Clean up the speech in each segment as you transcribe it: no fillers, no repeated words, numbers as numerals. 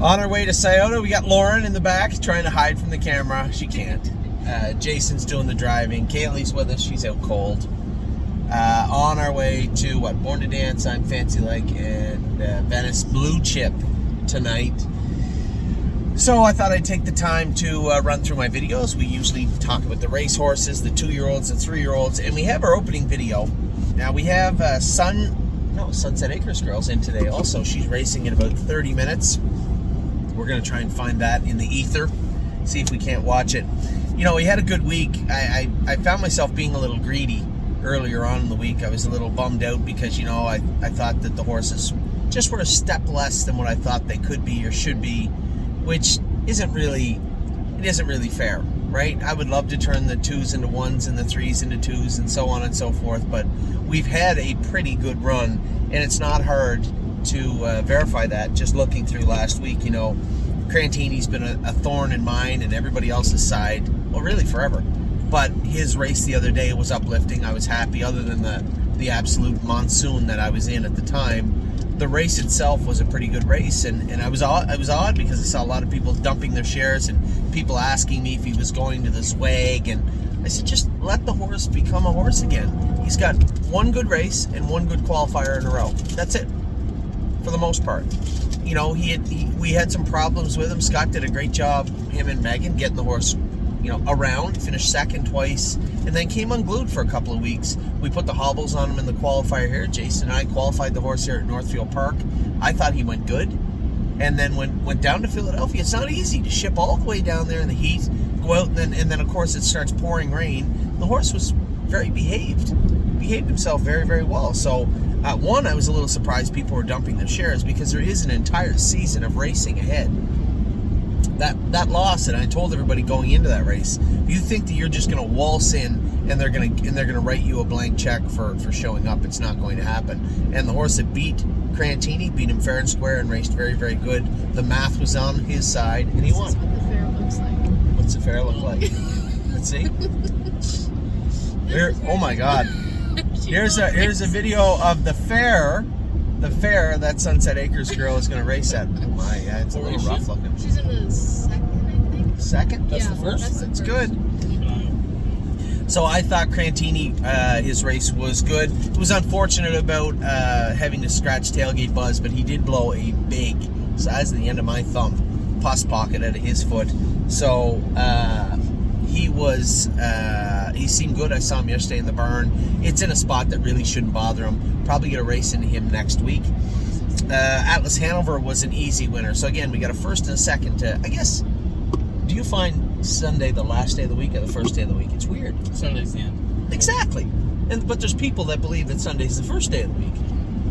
On our way to Scioto, we got Lauren in the back trying to hide from the camera. She can't. Jason's doing the driving. Kaylee's with us. She's out cold. On our way to, Born to Dance, I'm Fancy Like, and Venice Blue Chip tonight. So I thought I'd take the time to run through my videos. We usually talk about the race horses, the 2-year-olds, the 3-year-olds, and we have our opening video. Now we have Sunset Acres Girls in today also. She's racing in about 30 minutes. We're going to try and find that in the ether, see if we can't watch it. You know, we had a good week. I found myself being a little greedy earlier on in the week. I was a little bummed out because, you know, I thought that the horses just were a step less than what I thought they could be or should be, which isn't really fair, right? I would love to turn the 2s into 1s and the 3s into 2s and so on and so forth, but we've had a pretty good run, and it's not hard to verify that just looking through last week. You know, Crantini's been a thorn in mine and everybody else's side, well, really forever. But his race the other day was uplifting. I was happy, other than the absolute monsoon that I was in at the time. The race itself was a pretty good race, and I was odd because I saw a lot of people dumping their shares and people asking me if he was going to the Zwag, and I said, just let the horse become a horse again. He's got one good race and one good qualifier in a row. That's it, for the most part. You know, we had some problems with him. Scott did a great job, him and Megan, getting the horse, you know, around, finished second twice, and then came unglued for a couple of weeks. We put the hobbles on him in the qualifier here. Jason and I qualified the horse here at Northfield Park. I thought he went good, and then went down to Philadelphia. It's not easy to ship all the way down there in the heat, go out, and then of course it starts pouring rain. The horse was very behaved himself very, very well. So one, I was a little surprised people were dumping their shares, because there is an entire season of racing ahead. That loss, and I told everybody going into that race, you think that you're just going to waltz in and they're going to write you a blank check for showing up. It's not going to happen. And the horse that beat Crantini beat him fair and square and raced very, very good. The math was on his side, and he won. This is what the fair looks like. What's the fair look like? Let's see. Here, oh my God! Here's a video of the fair that Sunset Acres girl is going to race at. Oh my, yeah, it's a little rough looking. She's in the second, I think. Second? That's the first? That's good. So I thought Crantini, his race was good. It was unfortunate about having to scratch tailgate buzz, but he did blow a big, size of the end of my thumb, pus pocket out of his foot. So he seemed good. I saw him yesterday in the barn. It's in a spot that really shouldn't bother him. Probably going to race into him next week. Atlas Hanover was an easy winner. So again, we got a first and a second to, I guess, do you find Sunday the last day of the week or the first day of the week? It's weird. Sunday's the end. Exactly. But there's people that believe that Sunday's the first day of the week.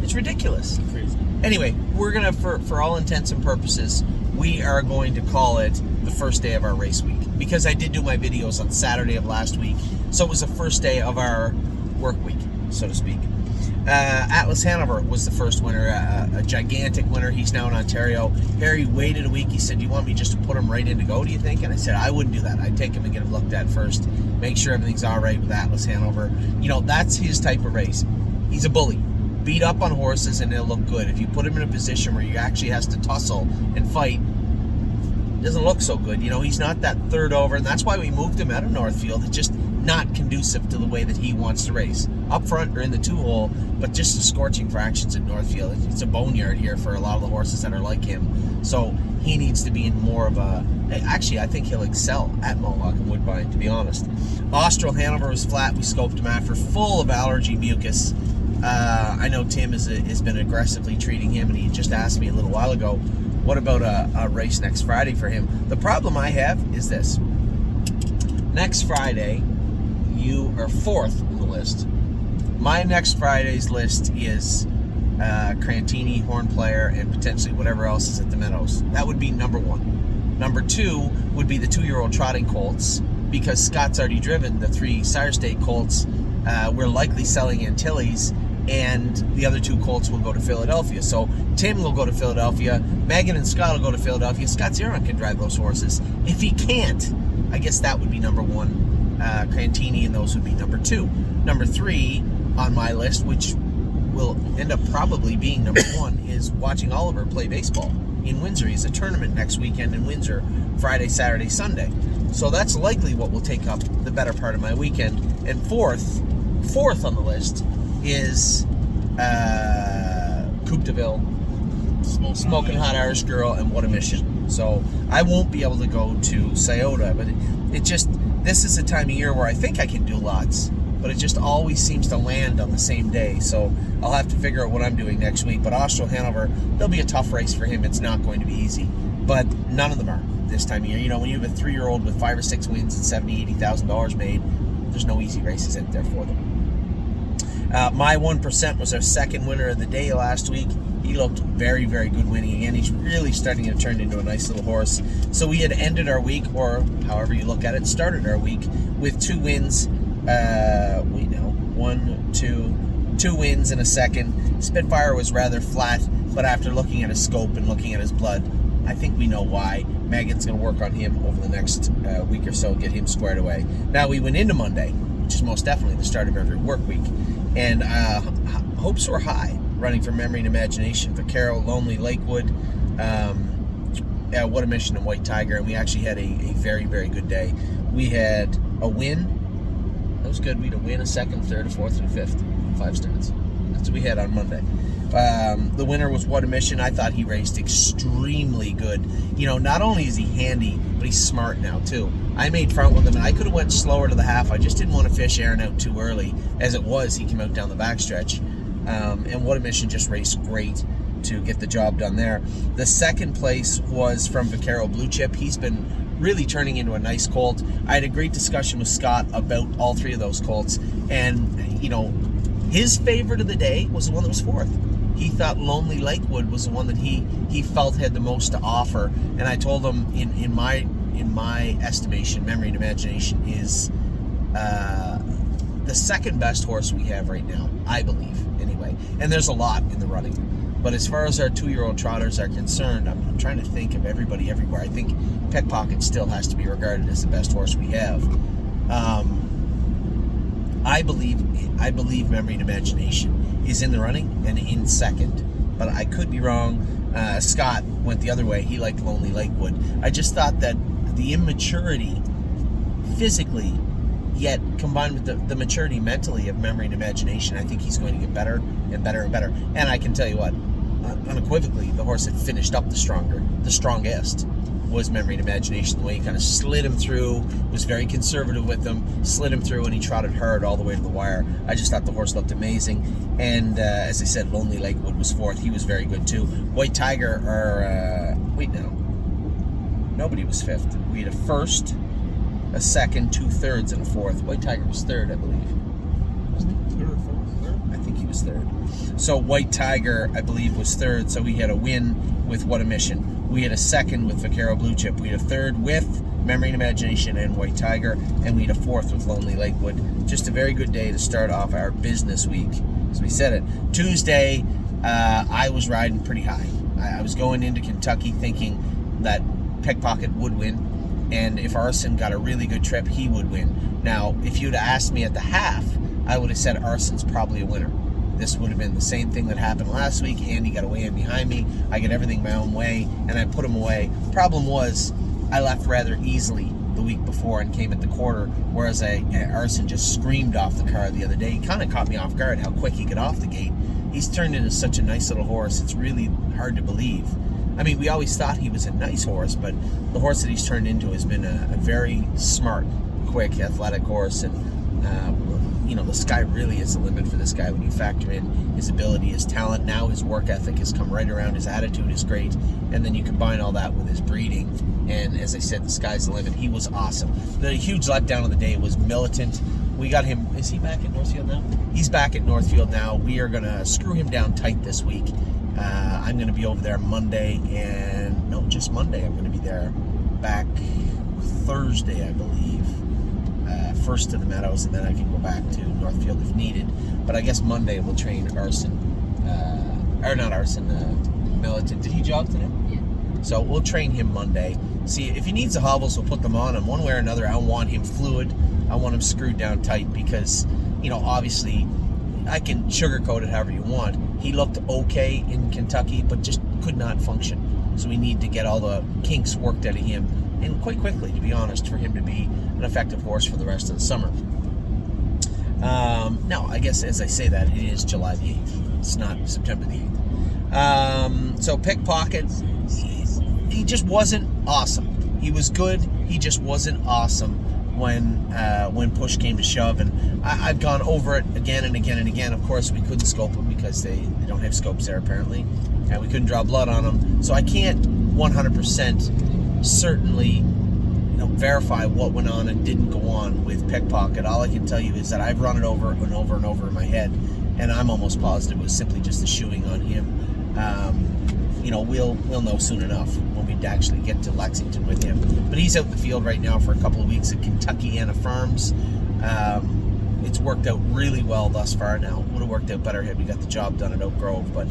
It's ridiculous. Crazy. Anyway, we're going to, for all intents and purposes, we are going to call it the first day of our race week, because I did do my videos on Saturday of last week, so it was the first day of our work week, so to speak. Atlas Hanover was the first winner, a gigantic winner. He's now in Ontario. Harry waited a week. He said, do you want me just to put him right in to go, do you think? And I said, I wouldn't do that. I'd take him and get him looked at first, make sure everything's all right with Atlas Hanover. You know, that's his type of race. He's a bully. Beat up on horses and it'll look good. If you put him in a position where he actually has to tussle and fight, it doesn't look so good. You know, he's not that third over, and that's why we moved him out of Northfield. It's just not conducive to the way that he wants to race. Up front or in the 2-hole, but just scorching fractions at Northfield. It's a boneyard here for a lot of the horses that are like him. So he needs to be in more of a... Actually, I think he'll excel at Mohawk and Woodbine, to be honest. Austral Hanover was flat. We scoped him after, full of allergy mucus. I know Tim has been aggressively treating him, and he just asked me a little while ago, what about a race next Friday for him? The problem I have is this. Next Friday, you are 4th on the list. My next Friday's list is Crantini, Horn Player, and potentially whatever else is at the Meadows. That would be number 1. Number 2 would be the 2-year-old trotting colts, because Scott's already driven the 3 Sire State colts. We're likely selling Antilles, and the other 2 colts will go to Philadelphia. So Tim will go to Philadelphia, Megan and Scott will go to Philadelphia. Scott Zeron can drive those horses. If he can't, I guess that would be number 1. Crantini and those would be number 2. Number 3 on my list, which will end up probably being number 1, is watching Oliver play baseball. in Windsor. He's a tournament next weekend in Windsor, Friday, Saturday, Sunday. So that's likely what will take up the better part of my weekend. And fourth on the list is Coupe de Ville, Smoking Hot Irish Girl, and What a Mission. So I won't be able to go to Scioto, but this is a time of year where I think I can do lots, but it just always seems to land on the same day. So I'll have to figure out what I'm doing next week. But Austro Hanover, there'll be a tough race for him. It's not going to be easy, but none of them are this time of year. You know, when you have a 3-year-old with 5 or 6 wins and $70,000-$80,000 made, there's no easy races out there for them. My 1% was our second winner of the day last week. He looked very, very good winning again. He's really starting to turn into a nice little horse. So we had ended our week, or however you look at it, started our week with 2 wins. Two wins and a second. Spitfire was rather flat, but after looking at his scope and looking at his blood, I think we know why. Megan's going to work on him over the next week or so, get him squared away. Now we went into Monday, which is most definitely the start of every work week, and hopes were high, running for Memory and Imagination, Vaquero, Lonely Lakewood, What a Mission, and White Tiger, and we actually had a very, very good day. We had a win. That was good. We had a win, a second, third, a fourth, and a fifth. 5 starts. That's what we had on Monday. The winner was What a Mission. I thought he raced extremely good. You know, not only is he handy, but he's smart now too. I made front with him, and I could have went slower to the half. I just didn't want to fish Aaron out too early. As it was, he came out down the backstretch. And What a Mission just raced great to get the job done there. The second place was from Vaquero Blue Chip. He's been really turning into a nice colt. I had a great discussion with Scott about all 3 of those colts, and you know, his favorite of the day was the one that was 4th. He thought Lonely Lakewood was the one that he felt had the most to offer, and I told him in my estimation, Memory and Imagination is the second best horse we have right now, I believe, anyway. And there's a lot in the running. But as far as our 2-year-old trotters are concerned, I'm trying to think of everybody everywhere. I think Pickpocket still has to be regarded as the best horse we have. I believe Memory and Imagination is in the running and in second, but I could be wrong. Scott went the other way. He liked Lonely Lakewood. I just thought that the immaturity physically, yet combined with the maturity mentally of Memory and Imagination, I think he's going to get better and better and better. And I can tell you what, unequivocally, the horse that finished up the strongest was Memory and Imagination. The way he kind of slid him through, was very conservative with him, slid him through, and he trotted hard all the way to the wire. I just thought the horse looked amazing. And as I said, Lonely Lakewood was 4th. He was very good too. White Tiger, nobody was 5th. We had a 1st, a 2nd, 2 thirds, and a 4th. White Tiger was 3rd, I believe. Was he 3rd or 4th? I think he was 3rd. So White Tiger, I believe, was 3rd. So we had a win with What a Mission. We had a 2nd with Vaquero Blue Chip. We had a 3rd with Memory and Imagination and White Tiger, and we had a 4th with Lonely Lakewood. Just a very good day to start off our business week, as we said it. Tuesday, I was riding pretty high. I was going into Kentucky thinking that Pickpocket would win, and if Arson got a really good trip, he would win. Now, if you'd have asked me at the half, I would have said Arson's probably a winner. This would have been the same thing that happened last week. Andy got away in behind me. I get everything my own way, and I put him away. Problem was, I left rather easily the week before and came at the quarter, whereas Arson just screamed off the car the other day. He kind of caught me off guard how quick he got off the gate. He's turned into such a nice little horse. It's really hard to believe. I mean, we always thought he was a nice horse, but the horse that he's turned into has been a very smart, quick, athletic horse, and you know, the sky really is the limit for this guy when you factor in his ability, his talent. Now his work ethic has come right around. His attitude is great. And then you combine all that with his breeding. And as I said, the sky's the limit. He was awesome. The huge letdown of the day was Militant. We got him. Is he back at Northfield now? He's back at Northfield now. We are going to screw him down tight this week. I'm going to be over there Monday. And no, just Monday. I'm going to be there back Thursday, I believe. First to the Meadows, and then I can go back to Northfield if needed. But I guess Monday we'll train Arson, or not Arson, Militant. Did he jog today? Yeah. So we'll train him Monday. See, if he needs the hobbles, we'll put them on him. One way or another, I want him fluid. I want him screwed down tight because, you know, obviously, I can sugarcoat it however you want. He looked okay in Kentucky, but just could not function. So we need to get all the kinks worked out of him, and quite quickly, to be honest, for him to be an effective horse for the rest of the summer. Now, I guess as I say that, it is July the 8th. It's not September the 8th. So Pickpocket, he just wasn't awesome. He was good. He just wasn't awesome when push came to shove. And I've gone over it again and again and again. Of course, we couldn't scope him because they don't have scopes there apparently, and we couldn't draw blood on him. So I can't 100% certainly verify what went on and didn't go on with Pickpocket. All I can tell you is that I've run it over and over and over in my head, and I'm almost positive it was simply just the shoeing on him. We'll know soon enough when we actually get to Lexington with him. But he's out in the field right now for a couple of weeks at Kentucky and Affirms. It's worked out really well thus far now. Would have worked out better had we got the job done at Oak Grove, but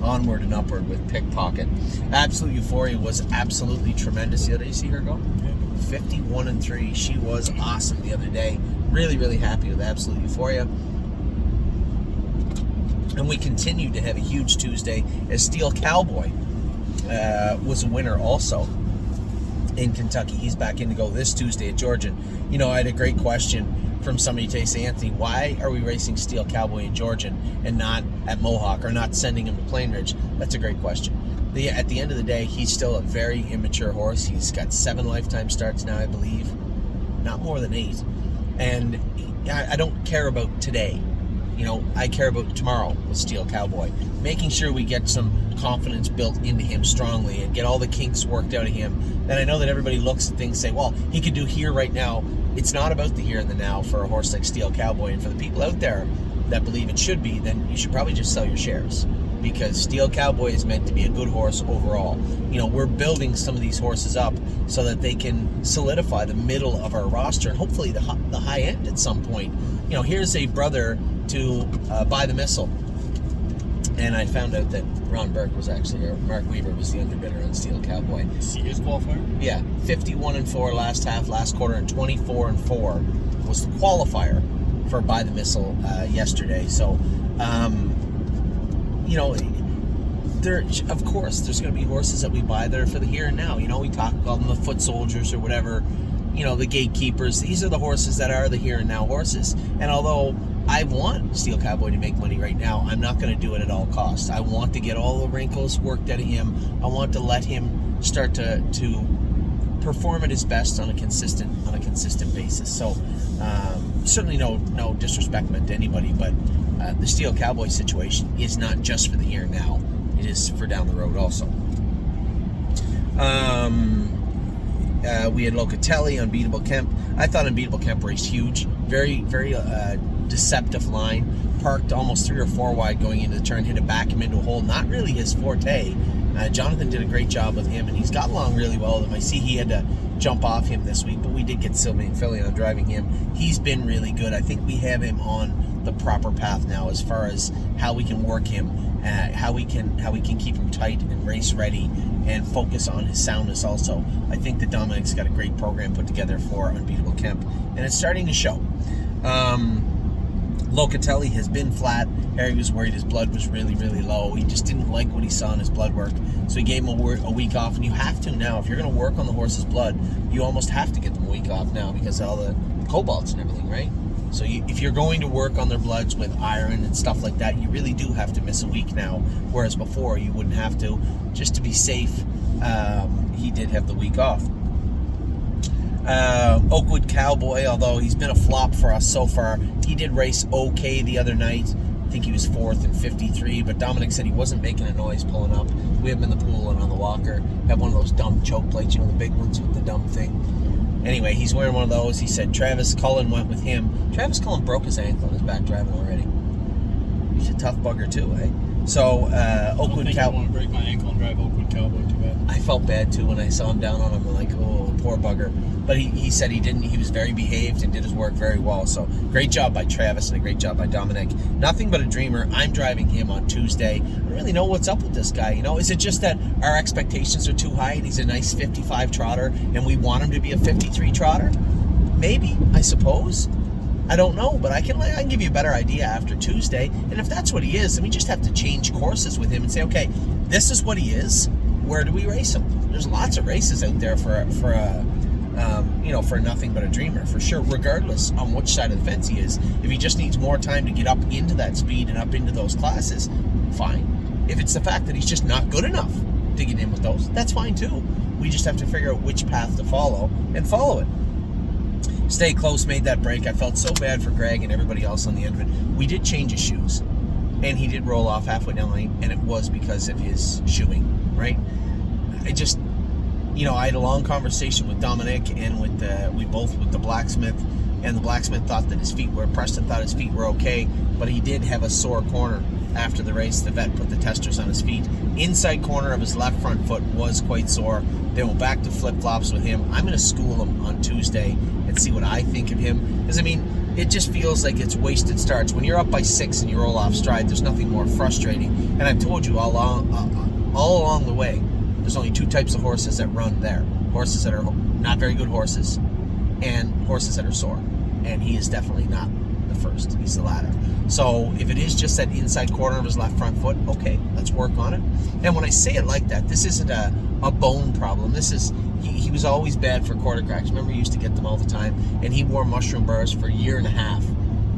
onward and upward with Pickpocket. Absolute Euphoria was absolutely tremendous the other day. You see her go? 51-3. She was awesome the other day. Really, really happy with Absolute Euphoria. And we continued to have a huge Tuesday as Steel Cowboy was a winner also in Kentucky. He's back in to go this Tuesday at Georgian. I had a great question from somebody today saying, Anthony, why are we racing Steel Cowboy in Georgian and not at Mohawk, or not sending him to Plain Ridge? That's a great question. At the end of the day, he's still a very immature horse. He's got 7 lifetime starts now, I believe. Not more than 8. And I don't care about today. I care about tomorrow with Steel Cowboy. Making sure we get some confidence built into him strongly and get all the kinks worked out of him. And I know that everybody looks at things and say, well, he could do here right now. It's not about the here and the now for a horse like Steel Cowboy. And for the people out there that believe it should be, then you should probably just sell your shares, because Steel Cowboy is meant to be a good horse overall. We're building some of these horses up so that they can solidify the middle of our roster and hopefully the high end at some point. Here's a brother to Buy the Missile. And I found out that Ron Burke was actually, or Mark Weaver was the underbidder on Steel Cowboy. See his qualifier? Yeah, 51-4 last quarter, and 24-4 was the qualifier for Buy the Missile yesterday. So, of course, there's going to be horses that we buy that are for the here and now. We call them the foot soldiers or whatever. The gatekeepers. These are the horses that are the here and now horses. And although I want Steel Cowboy to make money right now, I'm not going to do it at all costs. I want to get all the wrinkles worked out of him. I want to let him start to perform at his best on a consistent basis. So certainly no disrespect meant to anybody, but the Steel Cowboy situation is not just for the here and now. It is for down the road also. We had Locatelli, Unbeatable Kemp. I thought Unbeatable Kemp raced huge. Very, very deceptive line. Parked almost 3 or 4 wide going into the turn, hit it back him into a hole. Not really his forte. Jonathan did a great job with him, and he's got along really well with him. I see he had to jump off him this week, but we did get Sylvain Philly on driving him. He's been really good. I think we have him on the proper path now as far as how we can work him, how we can keep him tight and race ready, and focus on his soundness also. I think that Dominic's got a great program put together for Unbeatable Kemp, and it's starting to show. Locatelli has been flat. Harry was worried his blood was really, really low. He just didn't like what he saw in his blood work, so he gave him a week off. And you have to now, if you're going to work on the horse's blood, you almost have to get them a week off now because of all the cobalts and everything, right? So if you're going to work on their bloods with iron and stuff like that, you really do have to miss a week now, whereas before you wouldn't have to. Just to be safe, he did have the week off. Oakwood Cowboy, although he's been a flop for us so far, he did race okay the other night. I think he was 4th in 53, but Dominic said he wasn't making a noise pulling up. We have him in the pool and on the walker. Have one of those dumb choke plates, the big ones with the dumb thing. Anyway, he's wearing one of those. He said Travis Cullen went with him. Travis Cullen broke his ankle and is back driving already. He's a tough bugger too, eh? So, Oakwood Cowboy. I want to break my ankle and drive Oakwood Cowboy too bad. I felt bad too when I saw him down on him. I'm like, oh, poor bugger. But he said he didn't. He was very behaved and did his work very well. So great job by Travis and a great job by Dominic. Nothing but a dreamer. I'm driving him on Tuesday. I don't really know what's up with this guy. Is it just that our expectations are too high and he's a nice 55 trotter and we want him to be a 53 trotter? Maybe, I suppose. I don't know, but I can give you a better idea after Tuesday. And if that's what he is, then we just have to change courses with him and say, okay, this is what he is. where do we race him? There's lots of races out there for nothing but a dreamer, for sure, regardless on which side of the fence he is. If he just needs more time to get up into that speed and up into those classes, fine. If it's the fact that he's just not good enough to get in with those, that's fine too. We just have to figure out which path to follow and follow it. Stay close, made that break. I felt so bad for Greg and everybody else on the end of it. We did change his shoes, and he did roll off halfway down the lane, and it was because of his shoeing, right? I had a long conversation with Dominic and with the blacksmith, and the blacksmith thought that Preston thought his feet were okay, but he did have a sore corner after the race. The vet put the testers on his feet. Inside corner of his left front foot was quite sore. They went back to flip-flops with him. I'm going to school him on Tuesday and see what I think of him. Because, it just feels like it's wasted starts. When you're up by 6 and you roll off stride, there's nothing more frustrating. And I've told you all along the way, there's only 2 types of horses that run there. Horses that are not very good horses, and horses that are sore. And he is definitely not the first. He's the latter. So if it is just that inside corner of his left front foot, okay, let's work on it. And when I say it like that, this isn't a bone problem. This is, he was always bad for quarter cracks. Remember, he used to get them all the time, and he wore mushroom bars for a year and a half.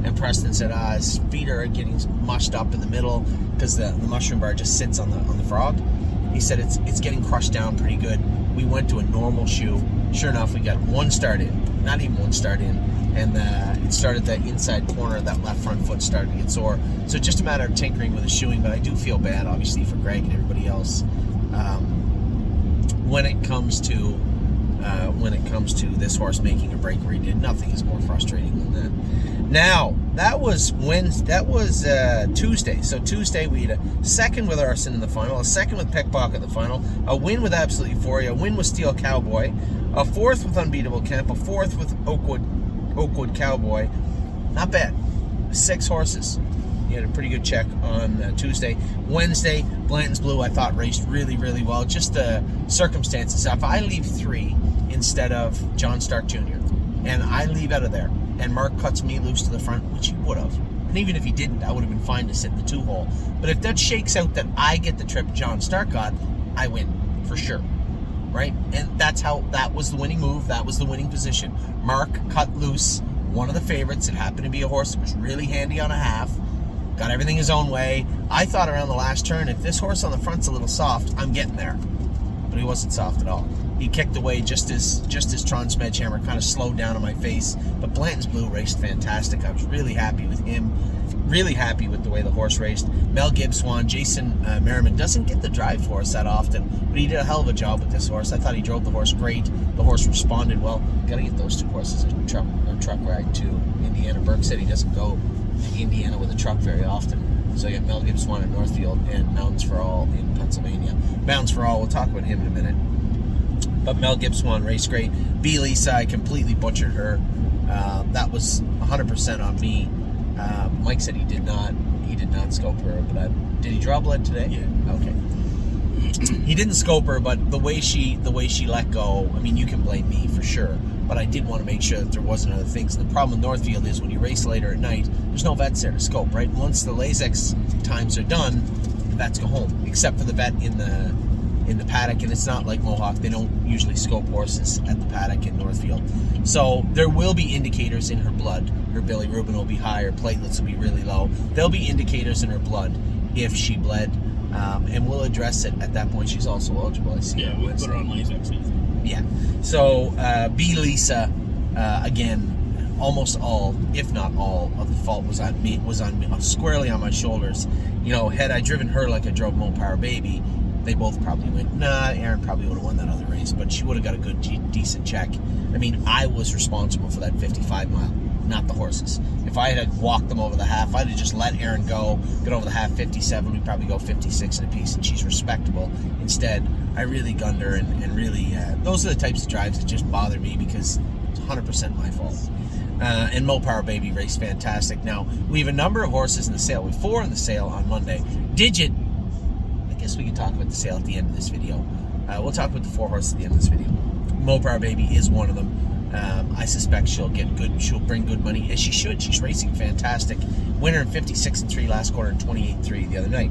And Preston said, his feet are getting mushed up in the middle because the mushroom bar just sits on the frog. He said it's getting crushed down pretty good. We went to a normal shoe. Sure enough, we got 1 start in, not even 1 start in, and it started that inside corner of that left front foot started to get sore. So just a matter of tinkering with the shoeing, but I do feel bad, obviously, for Greg and everybody else when it comes to this horse making a break where he did. Nothing is more frustrating than that. Now, that was Tuesday. So Tuesday we had a second with Arson in the final, a second with Pickpocket in the final, a win with Absolute Euphoria, a win with Steel Cowboy, a 4th with Unbeatable Kemp, a 4th with Oakwood Cowboy. Not bad. 6 horses. He had a pretty good check on Tuesday. Wednesday, Blanton's Blue, I thought raced really, really well. Just the circumstances. If I leave 3 instead of John Stark Jr., and I leave out of there, and Mark cuts me loose to the front, which he would have, and even if he didn't, I would have been fine to sit in the 2-hole. But if that shakes out that I get the trip John Stark got, I win, for sure. Right? And that was the winning move. That was the winning position. Mark cut loose one of the favorites. It happened to be a horse that was really handy on a half. Got everything his own way. I thought around the last turn, if this horse on the front's a little soft, I'm getting there. But he wasn't soft at all. He kicked away just as Tron Smedgehammer kind of slowed down on my face. But Blanton's Blue raced fantastic. I was really happy with him. Really happy with the way the horse raced. Mel Gibbswan, Jason Merriman doesn't get the drive for us that often, but he did a hell of a job with this horse. I thought he drove the horse great. The horse responded well. Got to get those 2 horses a truck ride to Indiana. Burke said he doesn't go to Indiana with a truck very often. So you got Mel Gibbswan in Northfield and Mountains for All in Pennsylvania. Mountains for All, we'll talk about him in a minute. But Mel Gibbswan raced great. B. Lisa, I completely butchered her. That was 100% on me. Mike said he did not scope her, but did he draw blood today? Yeah. Okay. He didn't scope her, but the way she let go, you can blame me for sure. But I did want to make sure that there wasn't other things. And the problem with Northfield is when you race later at night, there's no vets there to scope, right? Once the Lasix times are done, the vets go home, except for the vet in the paddock. And it's not like Mohawk; they don't usually scope horses at the paddock in Northfield. So there will be indicators in her blood. Her bilirubin will be high, her platelets will be really low. There'll be indicators in her blood if she bled, and we'll address it at that point. She's also eligible. I see. Yeah, we'll put her on Lasix. Yeah. So B. Lisa, again, almost all, if not all, of the fault was on me. Was on squarely on my shoulders. Had I driven her like I drove Mo Power Baby, they both probably went. Nah, Aaron probably would have won that other race, but she would have got a good, decent check. I was responsible for that 55 mile, not the horses. If I had walked them over the half, I'd have just let Aaron go, get over the half 57, we'd probably go 56 in a piece, and she's respectable. Instead, I really gunned her, and really, those are the types of drives that just bother me because it's 100% my fault. And Mo Power Baby raced fantastic. Now, we have a number of horses in the sale. We have 4 in the sale on Monday. Digit, I guess we can talk about the sale at the end of this video. We'll talk about the 4 horses at the end of this video. Mo Power Baby is one of them. I suspect she'll bring good money, as she should. She's racing fantastic. Winner in 56-3 last quarter and 28-3 the other night.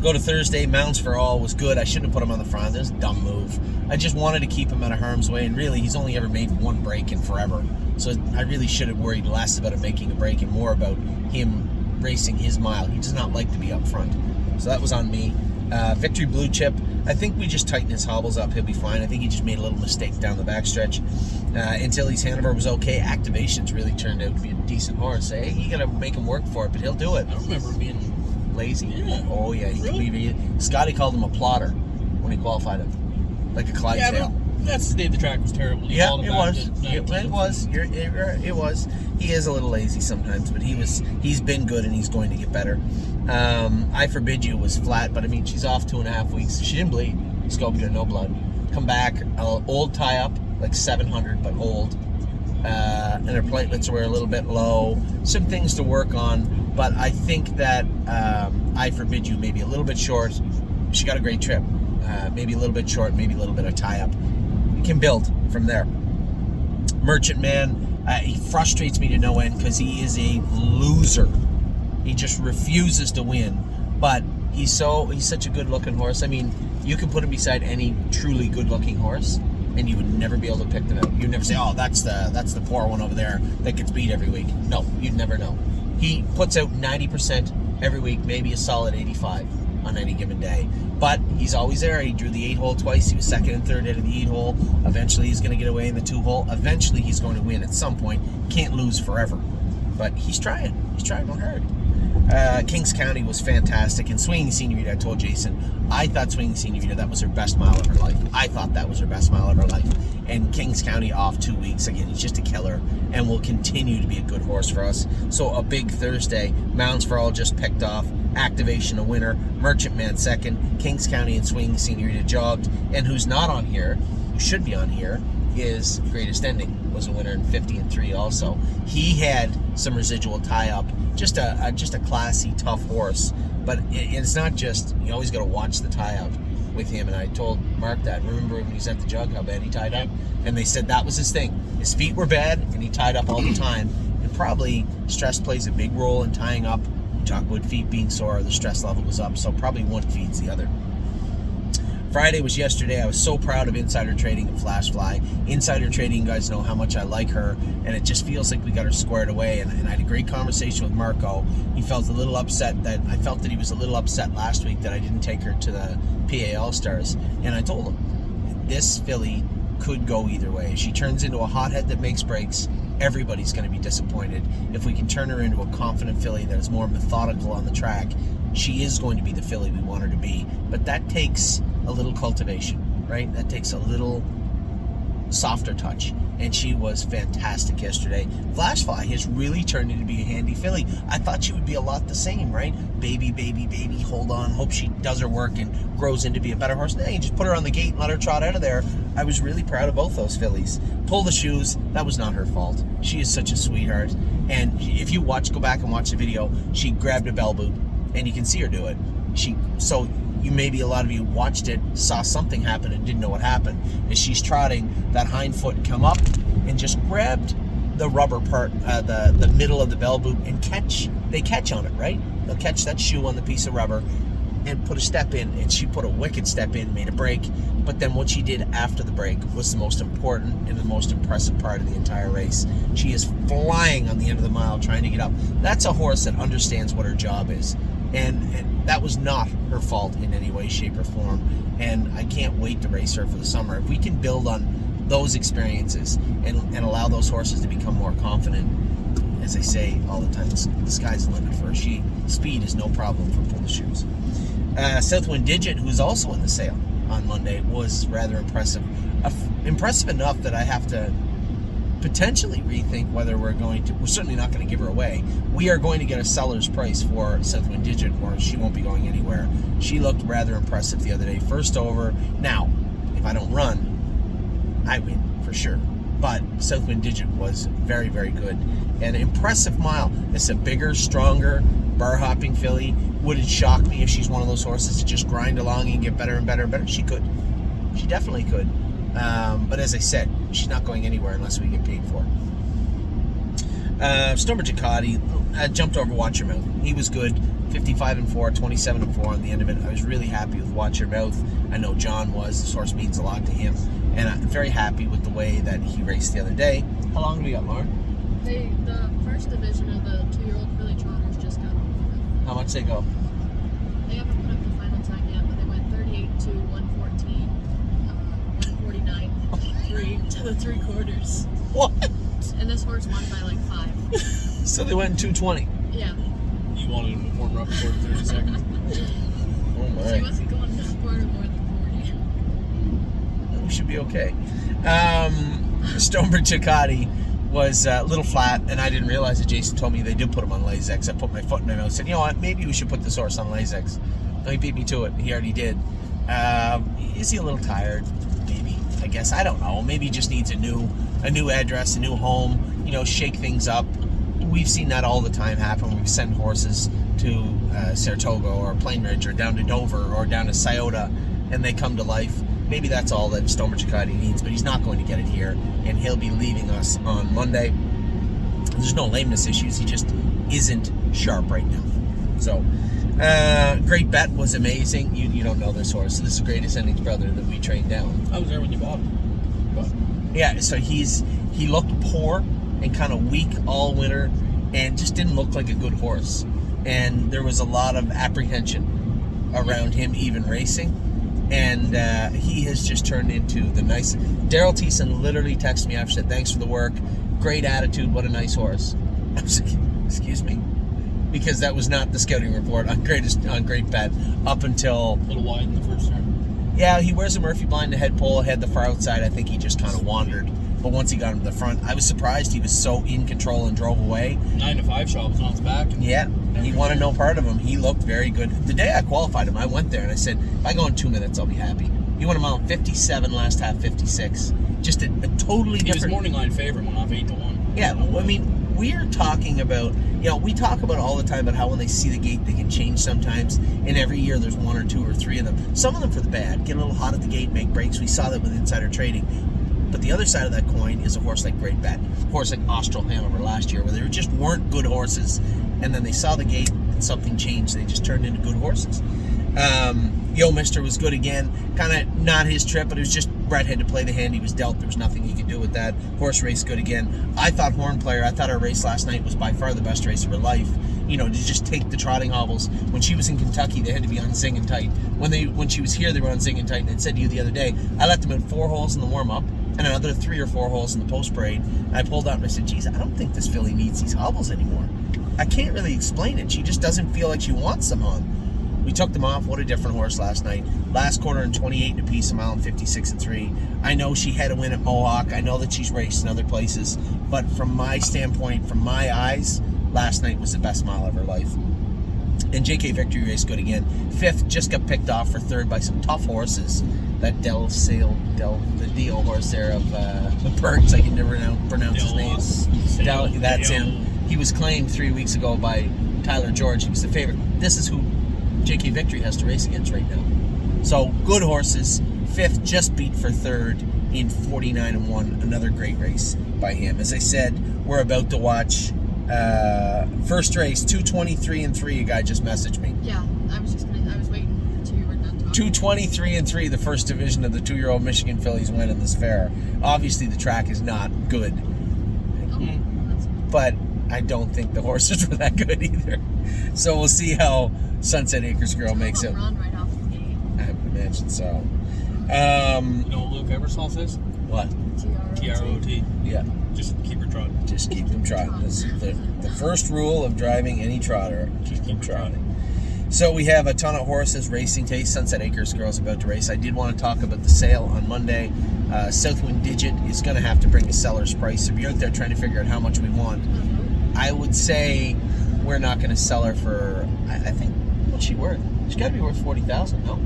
Go to Thursday. Mounds for All was good. I shouldn't have put him on the front. That was a dumb move. I just wanted to keep him out of harm's way, and really, he's only ever made one break in forever. So I really should have worried less about him making a break and more about him racing his mile. He does not like to be up front. So that was on me. Victory Blue Chip. I think we just tighten his hobbles up. He'll be fine. I think he just made a little mistake down the backstretch. Antilles Hanover was okay. Activations really turned out to be a decent horse. Hey, you got to make him work for it, but he'll do it. I don't remember him being Lazy? Yeah. Oh, yeah. He Really? could be. Scotty called him a plotter when he qualified him. Like a Clydesdale. but that's the day the track was terrible. You Yeah, hauled him it back was. to It 19th. was. It was. He is a little lazy sometimes, but he's been good and he's going to get better. I Forbid You was flat, but I mean, she's off 2.5 weeks. She didn't bleed. Sculpted no blood. Come back, old tie up, like 700, but old. And her platelets were a little bit low. Some things to work on, but I think that I Forbid You maybe a little bit short. She got a great trip. Maybe a little bit short, maybe a little bit of tie up. You can build from there. Merchant Man, he frustrates me to no end because he is a loser. He just refuses to win. But he's such a good-looking horse. I mean, you can put him beside any truly good-looking horse, and you would never be able to pick them out. You'd never say, "Oh, that's the poor one over there that gets beat every week." No, you'd never know. He puts out 90% every week, maybe a solid 85 on any given day. But he's always there. He drew the 8-hole twice. He was second and third out of the 8-hole. Eventually, he's going to get away in the 2-hole. Eventually, he's going to win at some point. Can't lose forever. But he's trying. He's trying real hard. Kings County was fantastic. And Swinging Senorita, I told Jason, I thought Swinging Senorita, that was her best mile of her life. I thought that was her best mile of her life. And Kings County off 2 weeks. Again, he's just a killer and will continue to be a good horse for us. So a big Thursday. Mounds for All just picked off. Activation a winner. Merchant Man second. Kings County and Swinging Senorita jogged. And who's not on here, who should be on here, is Greatest Ending. Was a winner in 50 and 3 also. He had some residual tie-up. Just a classy, tough horse. But it's not just, you always got to watch the tie-up with him. And I told Mark that. Remember when he was at the jug, how bad he tied up? And they said that was his thing. His feet were bad, and he tied up all the time. And probably stress plays a big role in tying up. Talk about feet being sore, the stress level was up. So probably one feeds the other. Friday was yesterday. I was so proud of Insider Trading and Flash Fly. Insider Trading, you guys know how much I like her, and it just feels like we got her squared away. And I had a great conversation with Marco. He felt a little upset that I felt that he was a little upset last week that I didn't take her to the PA All-Stars. And I told him, this filly could go either way. If she turns into a hothead that makes breaks, everybody's going to be disappointed. If we can turn her into a confident filly that is more methodical on the track, she is going to be the filly we want her to be. But that takes a little cultivation, right? That takes a little softer touch. And she was fantastic yesterday. Flashfly has really turned into be a handy filly. I thought she would be a lot the same, right? Baby, hold on, hope she does her work and grows into be a better horse. Now you just put her on the gate and let her trot out of there. I was really proud of both those fillies. Pull the shoes, that was not her fault. She is such a sweetheart. And if you go back and watch the video, she grabbed a bell boot, and you can see her do it. So maybe a lot of you watched it, saw something happen and didn't know what happened. As she's trotting, that hind foot come up and just grabbed the rubber part, the middle of the bell boot, and they catch on it, right? They'll catch that shoe on the piece of rubber and put a step in, and she put a wicked step in, made a break. But then what she did after the break was the most important and the most impressive part of the entire race. She is flying on the end of the mile trying to get up. That's a horse that understands what her job is. And that was not her fault in any way, shape, or form. And I can't wait to race her for the summer. If we can build on those experiences and allow those horses to become more confident, as I say all the time, the sky's the limit for her. Speed is no problem for Pull the Shoes. Southwind Digit, who's also in the sale on Monday, was rather impressive. Impressive enough that I have to potentially rethink whether we're certainly not going to give her away. We are going to get a seller's price for Southwind Digit, or she won't be going anywhere. She looked rather impressive the other day. First over. Now, if I don't run, I win for sure. But Southwind Digit was very, very good. And an impressive mile. It's a bigger, stronger, bar-hopping filly. Would it shock me if she's one of those horses to just grind along and get better and better and better? She could. She definitely could. But as I said, she's not going anywhere unless we get paid for it. Stormer Jacati jumped over Watcher Mountain. He was good. 55-4, 27-4 on the end of it. I was really happy with Watch Your Mouth. I know John was. This horse means a lot to him. And I'm very happy with the way that he raced the other day. How long do we got, Lauren? The first division of the 2-year-old filly trotters just got over. How much they go? They haven't put up the final time yet, but they went 38 to 114, 149, 3 to the 3/4. What? And this horse won by like 5. So they went in 220. Yeah. You wanted him to warm up for 30 seconds. Oh my. She wasn't going to quarter more than 40. We should be okay. Stonebridge Ducati was a little flat, and I didn't realize it. Jason told me they did put him on Lasix. I put my foot in my mouth and said, you know what, maybe we should put this horse on Lasix. And he beat me to it. He already did. Is he a little tired? Maybe. I guess. I don't know. Maybe he just needs a new address, a new home, shake things up. We've seen that all the time happen. We send horses to Saratoga or Plain Ridge or down to Dover or down to Scioto, and they come to life. Maybe that's all that Stonebridge Ducati needs, but he's not going to get it here, and he'll be leaving us on Monday. There's no lameness issues. He just isn't sharp right now. So, Great Bet was amazing. You don't know this horse. This is the greatest Endings brother that we trained down. I was there when you bought him. But Yeah, so he looked poor and kind of weak all winter and just didn't look like a good horse. And there was a lot of apprehension around him even racing. And he has just turned into the nice... Daryl Thiessen literally texted me after, said, thanks for the work. Great attitude. What a nice horse. I was like, excuse me? Because that was not the scouting report on Great Bet up until... a little wide in the first turn. Yeah, he wears a Murphy blind to head pole ahead the far outside. I think he just kind of wandered. But once he got him to the front, I was surprised he was so in control and drove away. 9 to 5 shot was on his back. Yeah, he wanted no part of him. He looked very good. The day I qualified him, I went there and I said, if I go in 2 minutes, I'll be happy. He went a mile 57 last half, 56. Just a totally different... He was morning line favorite, went off 8 to 1. Yeah, I mean, we're talking about... we talk about all the time about how when they see the gate, they can change sometimes. And every year there's 1 or 2 or 3 of them. Some of them for the bad. Get a little hot at the gate, make breaks. We saw that with insider trading. But the other side of that coin is a horse like Great Bet, a horse like Austral Hanover last year, where they just weren't good horses, and then they saw the gate and something changed. They just turned into good horses. Yo Mister was good again, kind of not his trip, but it was just Brett had to play the hand he was dealt. There was nothing he could do with that. Horse race good again. I thought Horn Player, I thought our race last night was by far the best race of her life. To just take the trotting hobbles. When she was in Kentucky, they had to be on Zing and Tight. When she was here, they were on Zing and Tight. And I said to you the other day, I let them in 4 holes in the warm-up and another 3 or 4 holes in the post-parade. And I pulled out and I said, geez, I don't think this filly needs these hobbles anymore. I can't really explain it. She just doesn't feel like she wants them on. We took them off. What a different horse last night. Last quarter in 28 apiece, a mile and 56-3. I know she had a win at Mohawk. I know that she's raced in other places. But from my standpoint, from my eyes, last night was the best mile of her life. And JK Victory raced good again. 5th, just got picked off for 3rd by some tough horses. That the Deal horse there of the Perks, I can never pronounce his name. That's him. He was claimed 3 weeks ago by Tyler George. He was the favorite. This is who JK Victory has to race against right now. So, good horses. 5th, just beat for 3rd in 49-1. Another great race by him. As I said, we're about to watch first race, 2:23-3. A guy just messaged me. Yeah, I was waiting until you were done talking. 2:23-3, the first division of the 2-year-old Michigan fillies win in this fair. Obviously, the track is not good, but I don't think the horses were that good either. So we'll see how Sunset Acres Girl makes it. Run right off the gate. I would imagine so. You know what Luke Eversole says? What? TROT. Yeah. Just keep her trotting. Just keep them trotting. That's the first rule of driving any trotter. Keep them trotting. So we have a ton of horses racing today. Sunset Acres Girl's about to race. I did want to talk about the sale on Monday. Southwind Digit is going to have to bring a seller's price. If you're out there trying to figure out how much we want, I would say we're not going to sell her for, I think, what's she worth? She's got to be worth $40,000, no?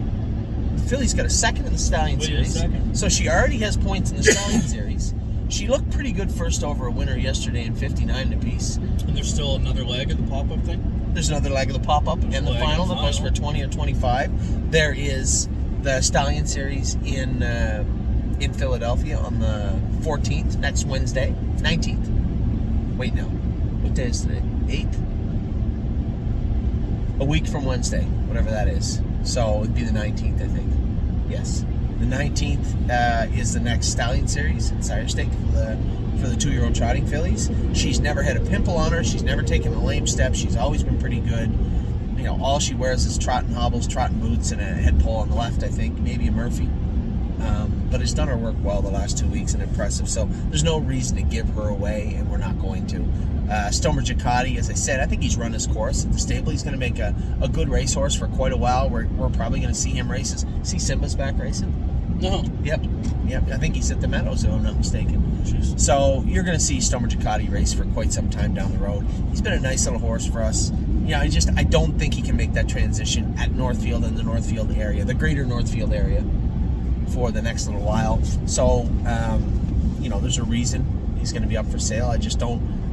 The filly's got a 2nd in the Stallion Series. So she already has points in the Stallion Series. She looked pretty good first over a winner yesterday in 59 apiece. And there's still another leg of the pop-up thing? There's another leg of the pop-up and the final that goes for 20 or 25. There is the Stallion Series in Philadelphia on the 14th, next Wednesday. 19th. Wait, no. What day is today? 8th? a week from Wednesday, whatever that is. So it'd be the 19th, I think. Yes. The 19th is the next stallion series at Sire Stake for the 2-year-old trotting fillies. She's never had a pimple on her. She's never taken a lame step. She's always been pretty good. You know, all she wears is trotting hobbles, trotting boots, and a head pole on the left, I think, maybe a Murphy. But it's done her work well the last 2 weeks and impressive. So there's no reason to give her away, and we're not going to. Stomer Giacatti, as I said, I think he's run his course at the stable. He's going to make a good racehorse for quite a while. We're probably going to see him races. See Simba's back racing? No. Yep. I think he's at the Meadows, if I'm not mistaken. Jeez. So you're going to see Stomer Giacatti race for quite some time down the road. He's been a nice little horse for us. You know, I don't think he can make that transition at Northfield and the Northfield area, the greater Northfield area, for the next little while. So, you know, there's a reason he's going to be up for sale.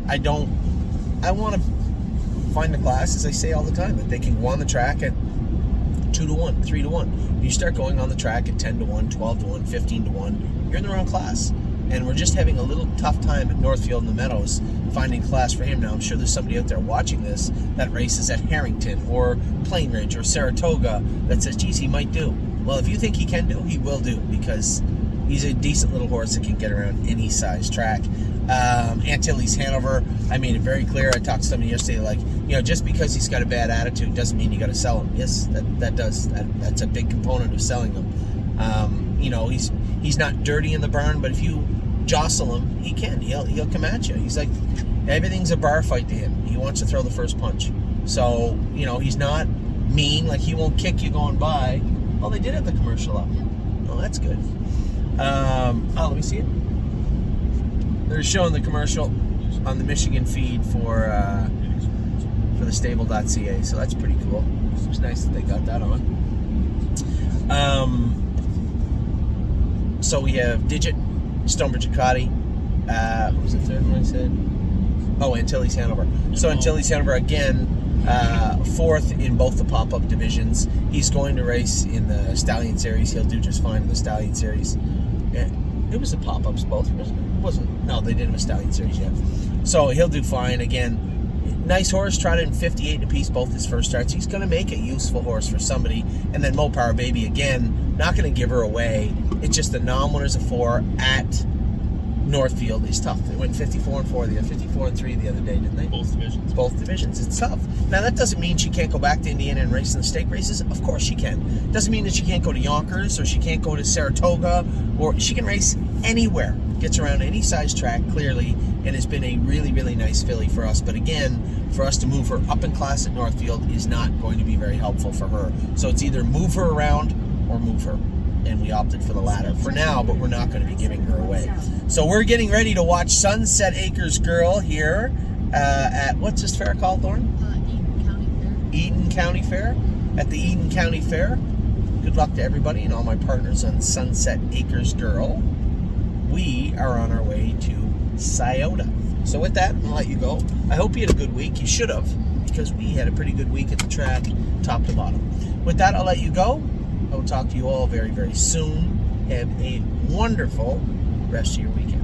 I want to find the class, as I say all the time, that they can go on the track at 2-1, 3-1. You start going on the track at 10-1, 12-1, 15-1, you're in the wrong class. And we're just having a little tough time at Northfield and the Meadows finding class for him. Now, I'm sure there's somebody out there watching this that races at Harrington or Plain Ridge or Saratoga that says, geez, he might do. Well, if you think he can do, he will do, because he's a decent little horse that can get around any size track. Antilles Hanover, I made it very clear. I talked to somebody yesterday, like, you know, just because he's got a bad attitude doesn't mean you got to sell him. Yes, that does. That's a big component of selling them. You know, he's not dirty in the barn, but if you jostle him, he can. He'll come at you. He's like, everything's a bar fight to him. He wants to throw the first punch. So, you know, he's not mean. Like, he won't kick you going by. Oh, they did have the commercial up. Oh, that's good. Let me see it. They're showing the commercial on the Michigan feed for the stable.ca, so that's pretty cool. It's nice that they got that on. So we have Digit, Stomer Giacatti. What was the third one I said? Oh, Antilles Hanover. So Antilles Hanover again, fourth in both the pop-up divisions. He's going to race in the Stallion Series. He'll do just fine in the Stallion Series. It was the pop-ups both, wasn't? No, they didn't have a Stallion Series yet. So he'll do fine. Again, nice horse, trotted in 58 apiece both his first starts. He's going to make a useful horse for somebody. And then Mo Power Baby, again, not going to give her away. It's just the non-winners of 4 at Northfield is tough. They went 54-4, they had 54-3 the other day, didn't they? Both divisions. Both divisions. It's tough. Now, that doesn't mean she can't go back to Indiana and race in the stake races. Of course she can. Doesn't mean that she can't go to Yonkers or she can't go to Saratoga, or she can race anywhere. Gets around any size track, clearly, and has been a really, really nice filly for us. But again, for us to move her up in class at Northfield is not going to be very helpful for her. So it's either move her around or move her. And we opted for the latter for now, but we're not going to be giving her away. So we're getting ready to watch Sunset Acres Girl here at, what's this fair called, Lauren? Eaton County Fair. Eaton County Fair. At the Eaton County Fair. Good luck to everybody and all my partners on Sunset Acres Girl. We are on our way to Scioto. So with that, I'll let you go. I hope you had a good week. You should have, because we had a pretty good week at the track, top to bottom. With that, I'll let you go. I will talk to you all very, very soon. Have a wonderful rest of your weekend.